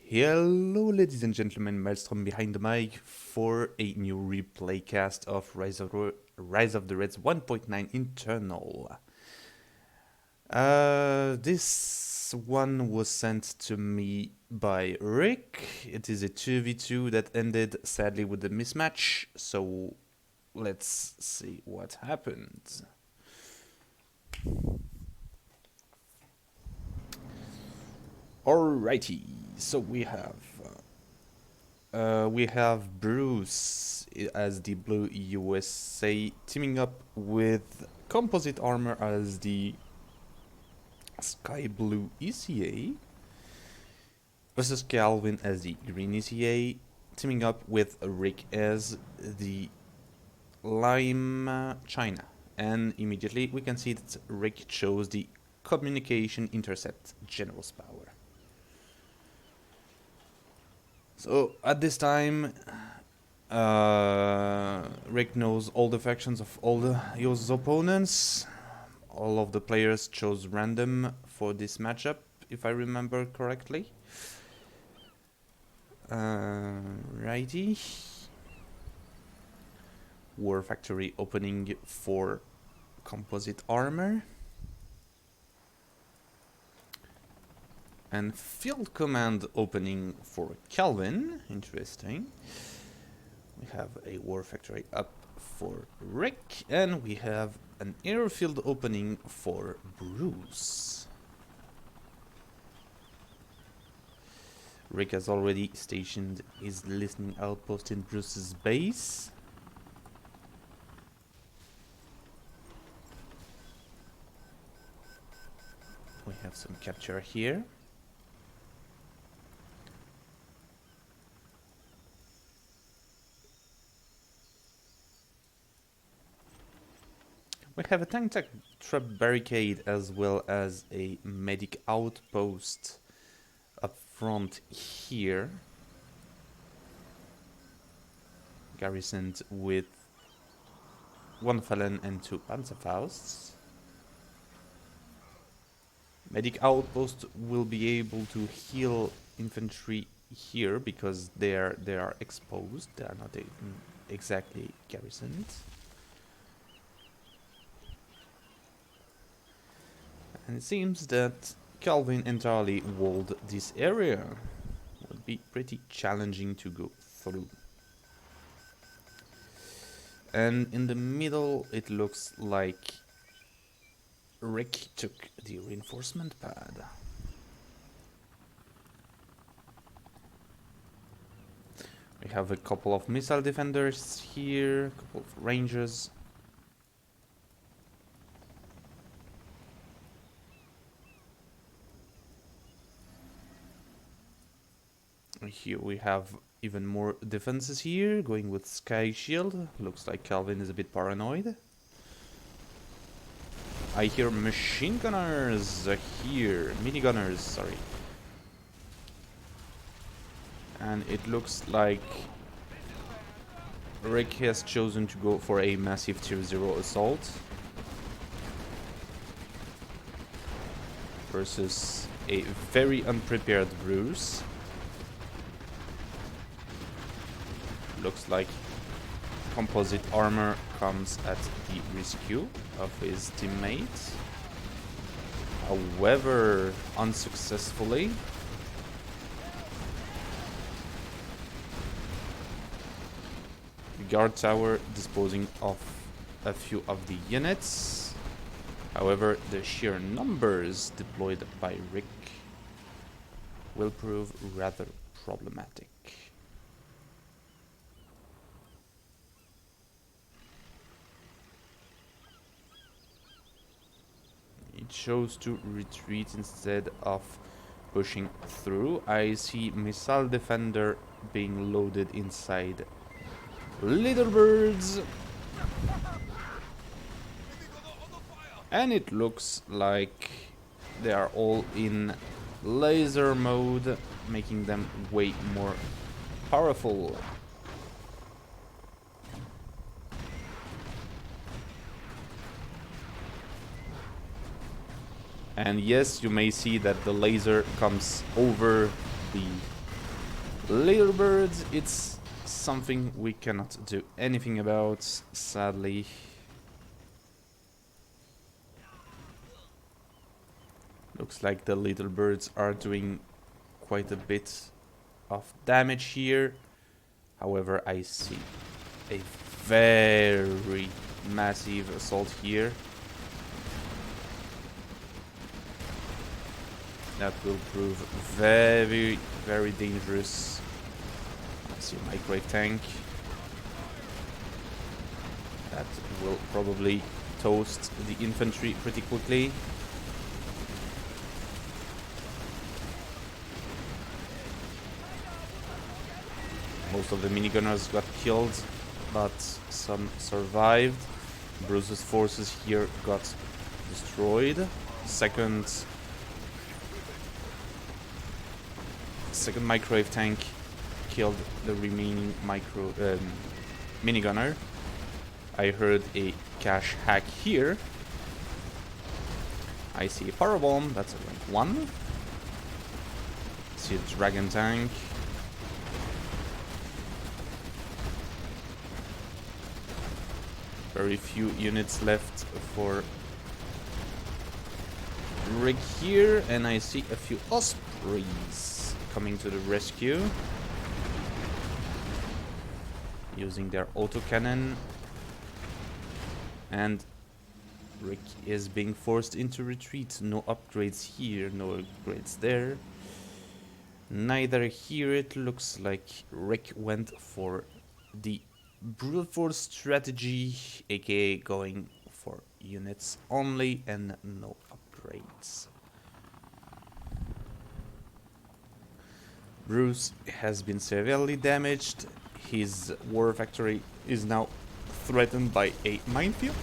Hello, ladies and gentlemen, Maelstrom behind the mic for a new replay cast of Rise of the Reds 1.9 Internal. This one was sent to me by Rick. It is a 2v2 that ended sadly with a mismatch, so let's see what happened. Alrighty, so we have Bruce as the Blue USA teaming up with Composite Armor as the Sky Blue ECA versus Calvin as the Green ECA, teaming up with Rick as the Lime China. And immediately we can see that Rick chose the Communication Intercept General's Power. So at this time, Rick knows all the factions of all his opponents. All of the players chose random for this matchup, if I remember correctly. Righty. War Factory opening for Composite Armor. And Field Command opening for Calvin. Interesting. We have a War Factory up for Rick. And we have an airfield opening for Bruce. Rick has already stationed his listening outpost in Bruce's base. We have some capture here. We have a tank trap barricade as well as a medic outpost up front here. Garrisoned with 1 Fallen and 2 Panzerfausts. Medic outpost will be able to heal infantry here because they are exposed. They are not exactly garrisoned. And it seems that Calvin entirely walled this area. Would be pretty challenging to go through. And in the middle it looks like Rick took the reinforcement pad. We have a couple of missile defenders here, a couple of rangers. Here we have even more defenses here, going with Sky Shield. Looks like Calvin is a bit paranoid. I hear machine gunners here, minigunners, sorry. And it looks like Rick has chosen to go for a massive tier 0 assault versus a very unprepared Bruce. Looks like Composite Armor comes at the rescue of his teammates. However, unsuccessfully. The guard tower disposing of a few of the units. However, the sheer numbers deployed by Rick will prove rather problematic. It chose to retreat instead of pushing through. I see missile defender being loaded inside little birds. And it looks like they are all in laser mode, making them way more powerful. And yes, you may see that the laser comes over the Little birds, it's something we cannot do anything about, sadly. Looks like the little birds are doing quite a bit of damage here. However, I see a very massive assault here. That will prove very, very dangerous. I see a microwave tank. That will probably toast the infantry pretty quickly. Most of the minigunners got killed, but some survived. Bruce's forces here got destroyed. Second microwave tank killed the remaining minigunner. I heard a cache hack here. I see a power bomb, that's a rank 1. See a dragon tank. Very few units left for Rick here, and I see a few Ospreys coming to the rescue, using their autocannon, and Rick is being forced into retreat. No upgrades here, no upgrades there. Neither here. It looks like Rick went for the brute force strategy, aka going for units only and no upgrades. Bruce has been severely damaged. His war factory is now threatened by a minefield.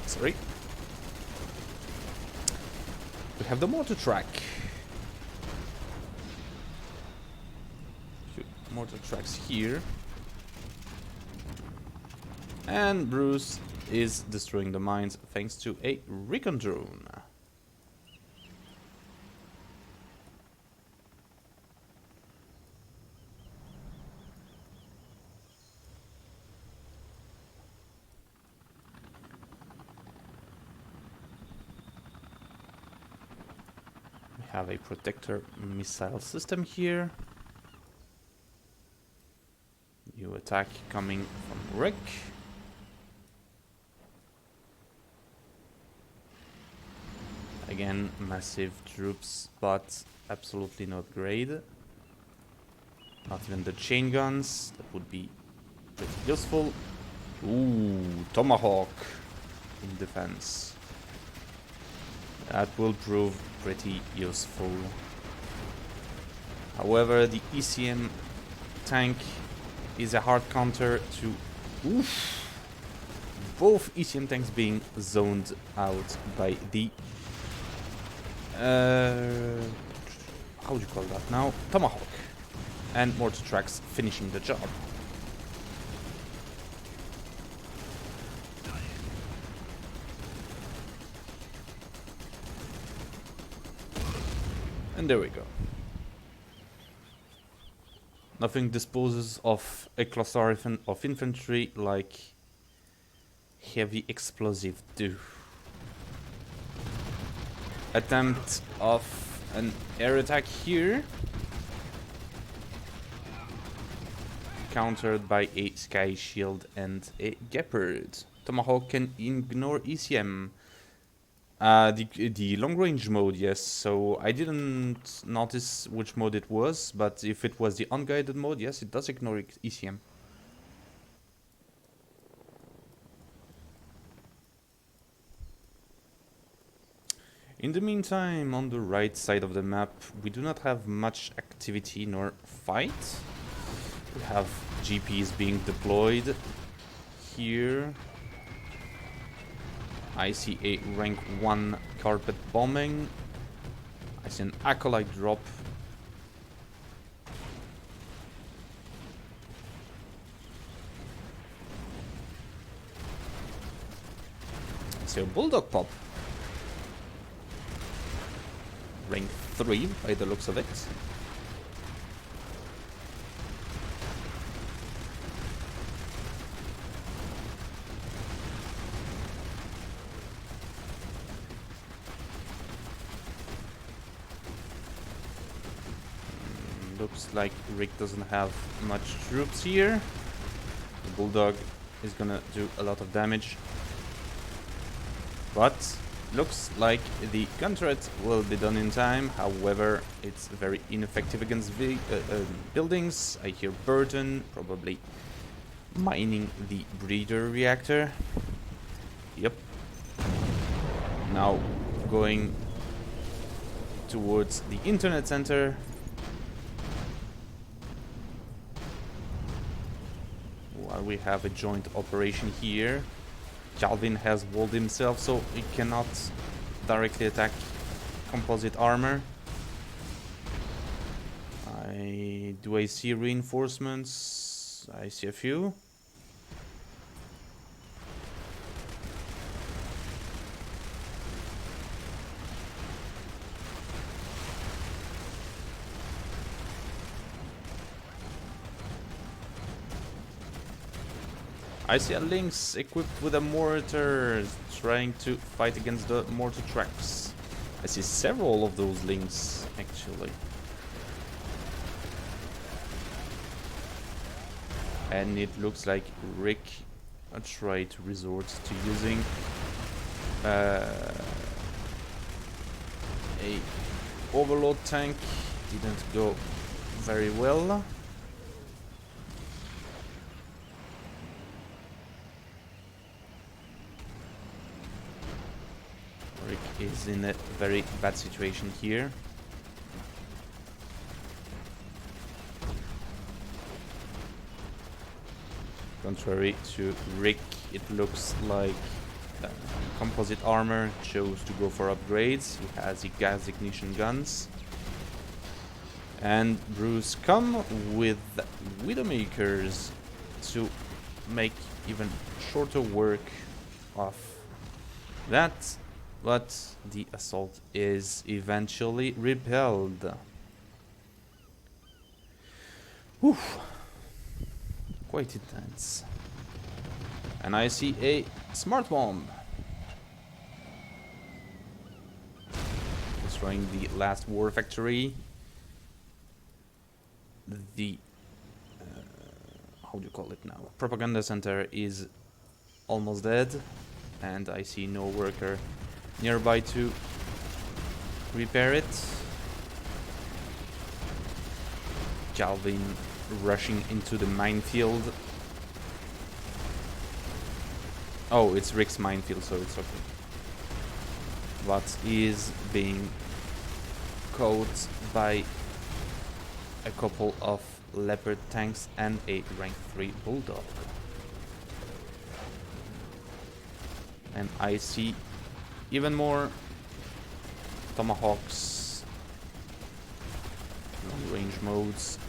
Sorry. We have the mortar track. Mortar tracks here. And Bruce is destroying the mines thanks to a recon drone. We have a protector missile system here. New attack coming from Rick. Again, massive troops, but absolutely no upgrade. Not even the chain guns. That would be pretty useful. Ooh, Tomahawk in defense. That will prove pretty useful. However, the ECM tank is a hard counter to... Oof! Both ECM tanks being zoned out by the... how would you call that now? Tomahawk. And mortar tracks finishing the job. And there we go. Nothing disposes of a cluster of infantry like heavy explosive do. Attempt of an air attack here. Countered by a sky shield and a Gepard. Tomahawk can ignore ECM. The long range mode, yes, so I didn't notice which mode it was, but if it was the unguided mode, yes, it does ignore ECM. In the meantime, on the right side of the map, we do not have much activity nor fight. We have GPs being deployed here. I see a rank 1 carpet bombing. I see an acolyte drop. I see a bulldog pop. Rank 3 by the looks of it. Looks like Rick doesn't have much troops here. The Bulldog is gonna do a lot of damage. But looks like the gun turret will be done in time. However, it's very ineffective against buildings. I hear Burton probably mining the breeder reactor. Yep. Now going towards the internet center. While we have a joint operation here. Calvin has walled himself, so he cannot directly attack composite armor. Do I see reinforcements? I see a few. I see a Lynx equipped with a mortar trying to fight against the mortar tracks. I see several of those Lynx, actually. And it looks like Rick tried to resort to using a overload tank. Didn't go very well. Rick is in a very bad situation here. Contrary to Rick, it looks like composite armor chose to go for upgrades. He has the gas ignition guns. And Bruce come with Widowmakers to make even shorter work of that. But the assault is eventually repelled. Whew. Quite intense. And I see a smart bomb. Destroying the last war factory. The how do you call it now? Propaganda center is almost dead, and I see no worker nearby to repair it. Calvin rushing into the minefield. Oh, it's Rick's minefield, so it's okay. But is being caught by a couple of Leopard tanks and a rank 3 Bulldog. And I see even more Tomahawks, long range modes.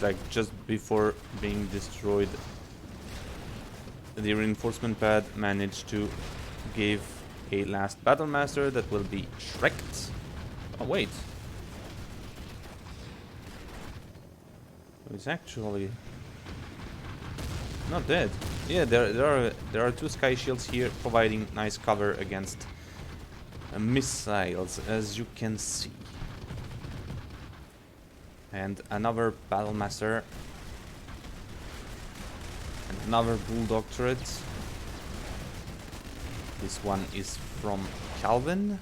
Like just before being destroyed, the reinforcement pad managed to give a last battle master that will be shreked. Oh wait, it's actually not dead. Yeah, there are two sky shields here providing nice cover against missiles, as you can see. And another battle master, and another Bulldog turret. This one is from Calvin.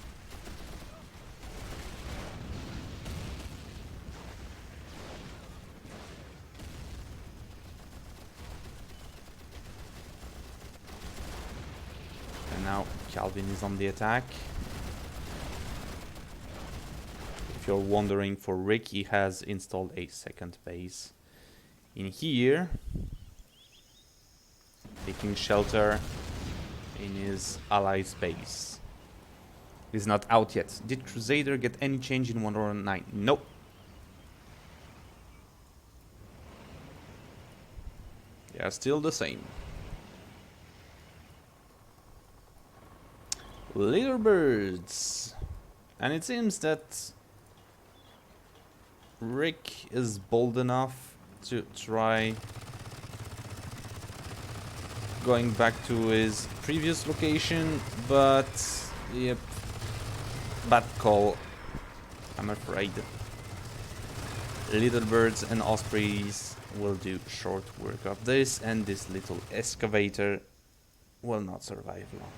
And now Calvin is on the attack. If you're wondering, for Rick, he has installed a second base in here, taking shelter in his allies' base. He's not out yet. Did Crusader get any change in 109? Nope. They are still the same. Little birds. And it seems that Rick is bold enough to try going back to his previous location, but yep, bad call, I'm afraid. Little birds and ospreys will do short work of this, and this little excavator will not survive long.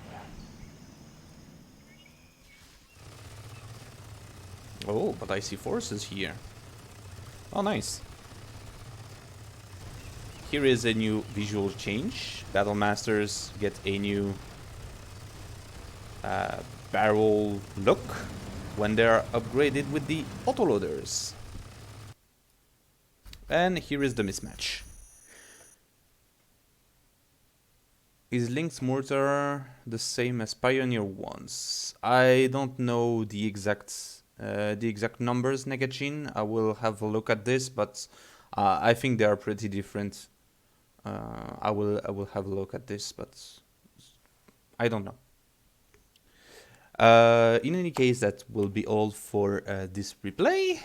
Oh, but I see forces here. Oh, nice. Here is a new visual change. Battle Masters get a new barrel look when they are upgraded with the autoloaders. And here is the mismatch. Is Link's mortar the same as Pioneer 1's? I don't know the exact numbers, Negachin. I will have a look at this, but I think they are pretty different. I will have a look at this, but I don't know. In any case, that will be all for this replay.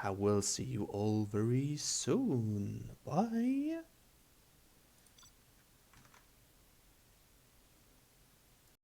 I will see you all very soon. Bye.